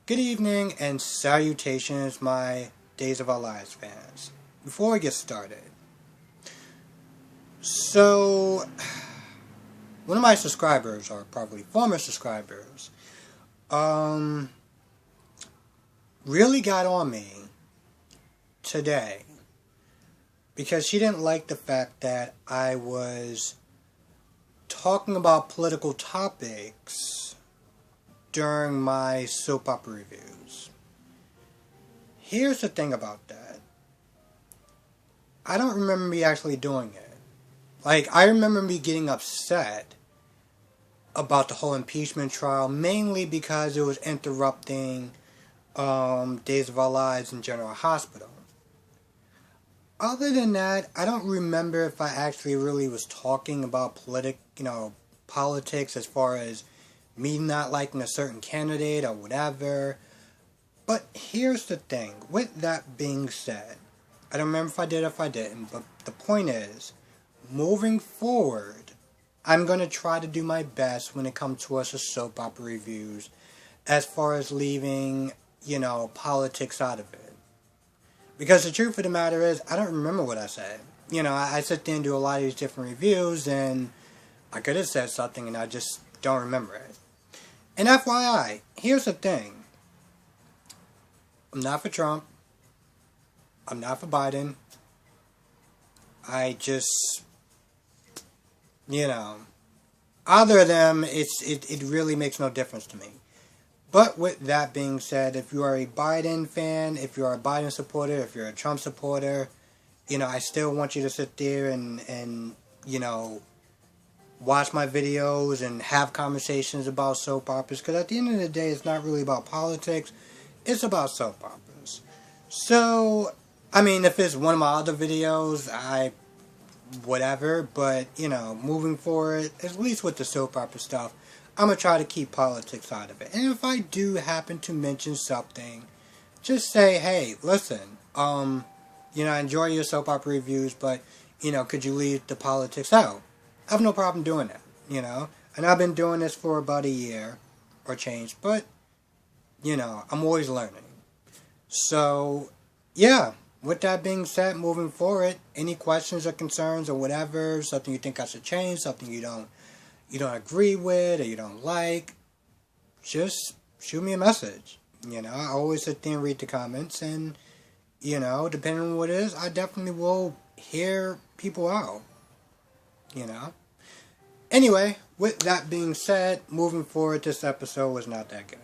Good evening and salutations, my Days of Our Lives fans. Before we get started, so one of my subscribers, or probably former subscribers, really got on me today because she didn't like the fact that I was talking about political topics during my soap opera reviews. Here's the thing about that. I don't remember me actually doing it. I remember me getting upset about the whole impeachment trial, mainly because it was interrupting Days of Our Lives in General Hospital. Other than that, I don't remember if I actually really was talking about politics as far as me not liking a certain candidate or whatever. But here's the thing. With that being said, I don't remember if I did or if I didn't, but the point is, moving forward, I'm going to try to do my best when it comes to us as soap opera reviews, as far as leaving, politics out of it. Because the truth of the matter is, I don't remember what I said. I sit there and do a lot of these different reviews, and I could have said something, and I just don't remember it. And FYI, here's the thing. I'm not for Trump. I'm not for Biden. I just, either of them, it really makes no difference to me. But with that being said, if you are a Biden fan, if you are a Biden supporter, if you're a Trump supporter, I still want you to sit there and watch my videos and have conversations about soap operas. Because at the end of the day, it's not really about politics. It's about soap operas. So, if it's one of my other videos, whatever. But, moving forward, at least with the soap opera stuff, I'm going to try to keep politics out of it. And if I do happen to mention something, just say, hey, listen, I enjoy your soap opera reviews, but, could you leave the politics out? I have no problem doing that, And I've been doing this for about a year or change, but, I'm always learning. So, yeah, with that being said, moving forward, any questions or concerns or whatever, something you think I should change, something you don't agree with or you don't like, just shoot me a message. I always sit there and read the comments, and, depending on what it is, I definitely will hear people out. Anyway, with that being said, moving forward, this episode was not that good.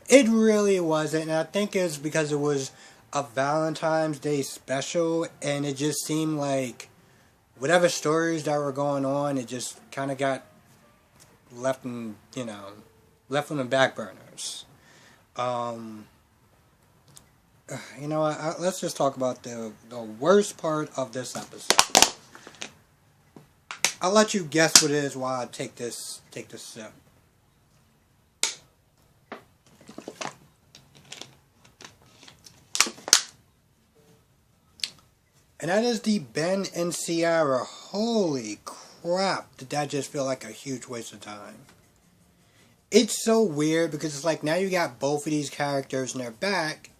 It really wasn't, and I think it's because it was a Valentine's Day special, and it just seemed like whatever stories that were going on, it just kind of got left on the back burners. Let's just talk about the worst part of this episode. I'll let you guess what it is while I take this sip. And that is the Ben and Ciara. Holy crap, did that just feel like a huge waste of time. It's so weird because it's like now you got both of these characters and they're back,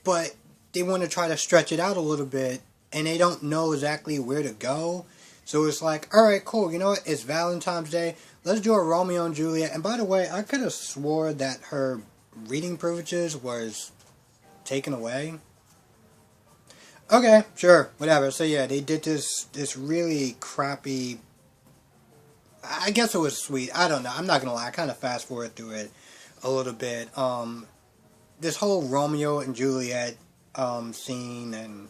but they want to try to stretch it out a little bit and they don't know exactly where to go. So it's like, alright, cool, you know what, it's Valentine's Day, let's do a Romeo and Juliet. And by the way, I could have swore that her reading privileges was taken away. Okay, sure, whatever. So yeah, they did this really crappy, I guess it was sweet, I don't know, I'm not gonna lie, I kind of fast forward through it a little bit. This whole Romeo and Juliet scene, and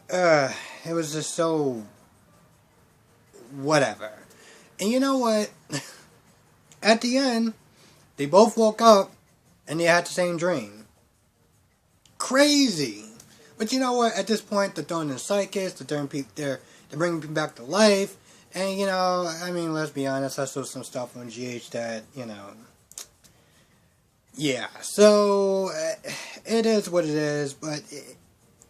it was just so whatever. And you know what? At the end, they both woke up and they had the same dream. Crazy. But you know what? At this point, they're throwing in psychics, they're bringing people back to life. And, let's be honest, I saw some stuff on GH that, yeah. So, it is what it is, but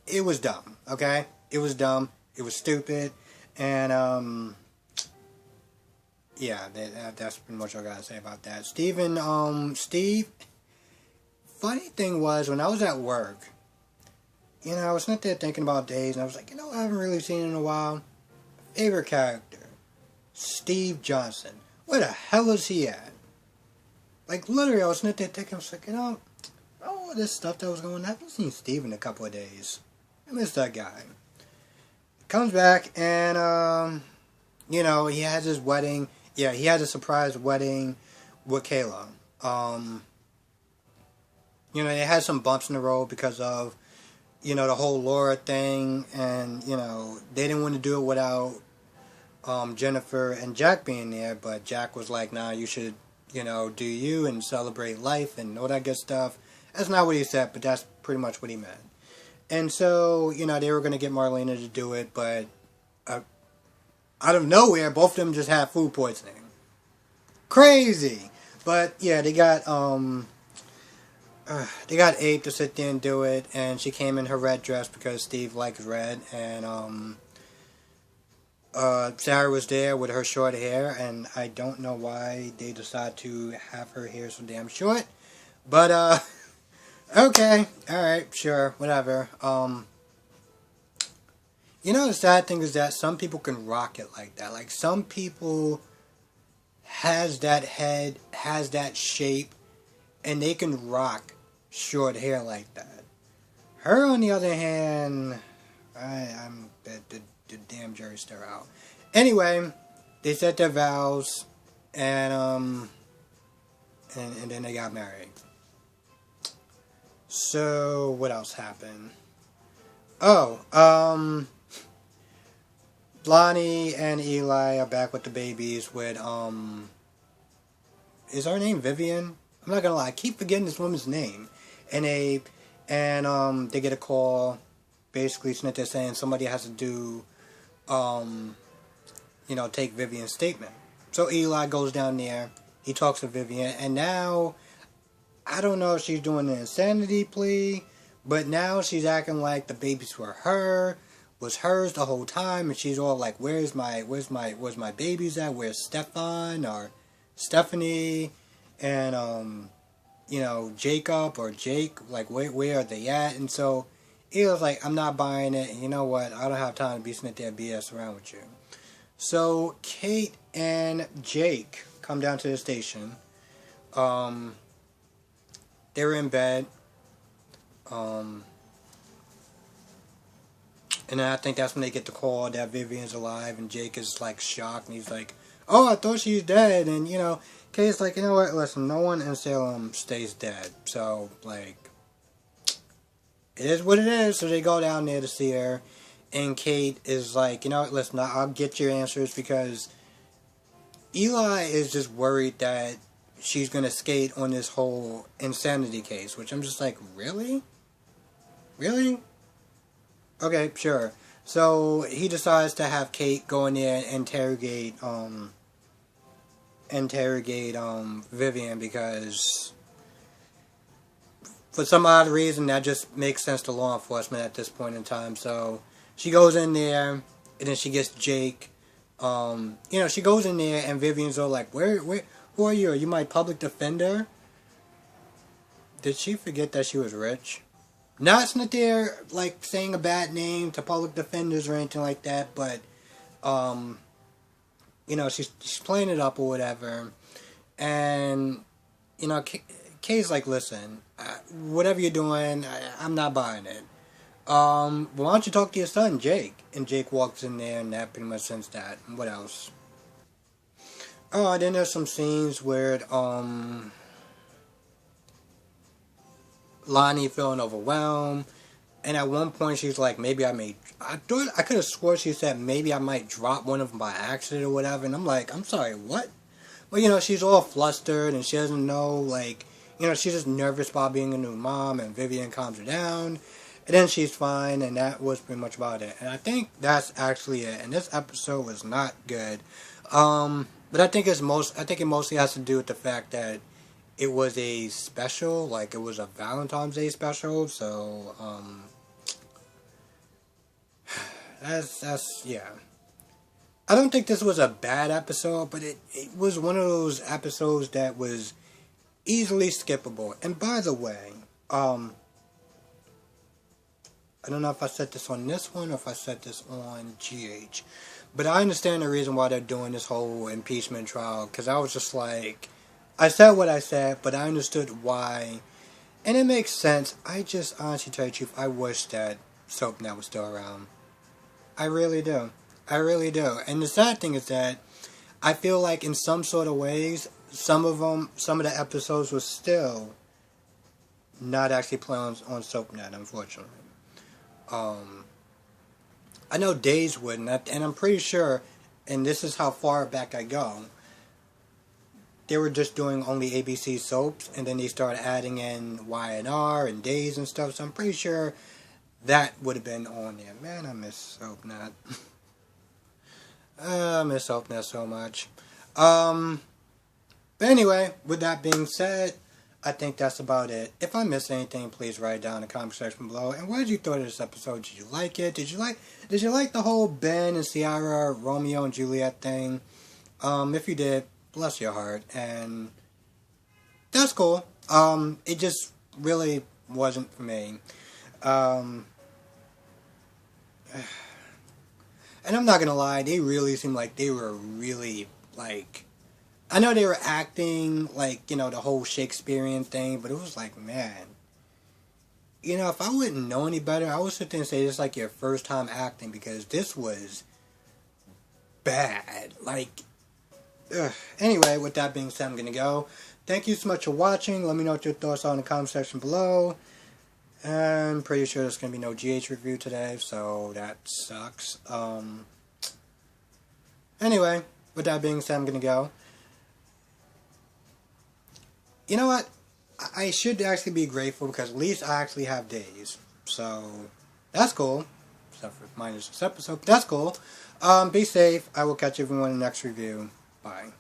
it was dumb, okay? It was dumb. It was stupid. And, yeah, that's pretty much all I gotta say about that. Steve, funny thing was, when I was at work, I was sitting there thinking about days, and I was like, I haven't really seen in a while. Favorite character, Steve Johnson. Where the hell is he at? Like, literally, I was sitting there thinking, I was like, all this stuff that was going on, I haven't seen Steve in a couple of days. I miss that guy. Comes back, and, he has his wedding. Yeah, he has a surprise wedding with Kayla. They had some bumps in the road because of, the whole Laura thing, and, they didn't want to do it without Jennifer and Jack being there, but Jack was like, nah, you should, do you and celebrate life and all that good stuff. That's not what he said, but that's pretty much what he meant. And so, they were going to get Marlena to do it, but out of nowhere, both of them just had food poisoning. Crazy! But, yeah, they got Abe to sit there and do it, and she came in her red dress because Steve likes red, and, Sarah was there with her short hair, and I don't know why they decided to have her hair so damn short, but, okay, alright, sure, whatever. The sad thing is that some people can rock it like that. Like, some people has that head, has that shape, and they can rock short hair like that. Her, on the other hand, I'm the damn jury's still out. Anyway, they said their vows, and then they got married. So, what else happened? Lonnie and Eli are back with the babies with, is her name Vivian? I'm not gonna lie, I keep forgetting this woman's name. And they get a call, basically saying somebody has to do, take Vivian's statement. So Eli goes down there, he talks to Vivian, and now, I don't know if she's doing an insanity plea, but now she's acting like the babies were was hers the whole time, and she's all like, where's my babies at? Where's Stefan or Stephanie? And, Jacob or Jake, like, where are they at? And so, Eli's like, I'm not buying it, and you know what? I don't have time to be sitting there BS around with you. So, Kate and Jake come down to the station. They were in bed. And then I think that's when they get the call that Vivian's alive, and Jake is, like, shocked, and he's like, oh, I thought she's dead, and, Kate's like, you know what, listen, no one in Salem stays dead, so, like, it is what it is, so they go down there to see her, and Kate is like, you know what, listen, I'll get your answers, because Eli is just worried that she's gonna skate on this whole insanity case, which I'm just like, really? Really? Okay, sure. So, he decides to have Kate go in there and interrogate Vivian, because for some odd reason that just makes sense to law enforcement at this point in time. So, she goes in there, and then she gets Jake. She goes in there, and Vivian's all like, who are you? Are you my public defender? Did she forget that she was rich? Not sitting there, like, saying a bad name to public defenders or anything like that, but, she's playing it up or whatever, and, Kay's like, listen, whatever you're doing, I'm not buying it. Why don't you talk to your son, Jake? And Jake walks in there, and that pretty much sends that. And what else? Oh, then there's some scenes where, Lonnie feeling overwhelmed, and at one point she's like, I could have swore she said maybe I might drop one of them by accident or whatever, and I'm like, I'm sorry, what? Well, she's all flustered, and she doesn't know, like, she's just nervous about being a new mom, and Vivian calms her down, and then she's fine, and that was pretty much about it. And I think that's actually it, and this episode was not good, but I think it mostly has to do with the fact that it was a special, like it was a Valentine's Day special, so, yeah. I don't think this was a bad episode, but it was one of those episodes that was easily skippable. And by the way, I don't know if I said this on this one or if I said this on GH. But I understand the reason why they're doing this whole impeachment trial. Because I was just like, I said what I said, but I understood why. And it makes sense. I just, honestly tell you the truth, I wish that SoapNet was still around. I really do. I really do. And the sad thing is that I feel like in some sort of ways, some of the episodes were still not actually playing on SoapNet, unfortunately. I know Days wouldn't, and I'm pretty sure, and this is how far back I go, they were just doing only ABC soaps, and then they started adding in Y&R and Days and stuff, so I'm pretty sure that would have been on there. Man, I miss SoapNet. I miss SoapNet so much. But anyway, with that being said, I think that's about it. If I missed anything, please write it down in the comment section below. And what did you think of this episode? Did you like it? Did you like the whole Ben and Ciara, Romeo and Juliet thing? If you did, bless your heart. And that's cool. It just really wasn't for me. And I'm not gonna lie, they really seemed like they were really, like, I know they were acting, like, you know, the whole Shakespearean thing, but it was like, man, you know, if I wouldn't know any better, I would sit there and say this is like your first time acting, because this was bad. Like, ugh. Anyway, with that being said, I'm gonna go. Thank you so much for watching. Let me know what your thoughts are in the comment section below. I'm pretty sure there's gonna be no GH review today, so that sucks. Anyway, with that being said, I'm gonna go. You know what? I should actually be grateful because at least I actually have Days. So, that's cool. Except for minus this episode. That's cool. Be safe. I will catch everyone in the next review. Bye.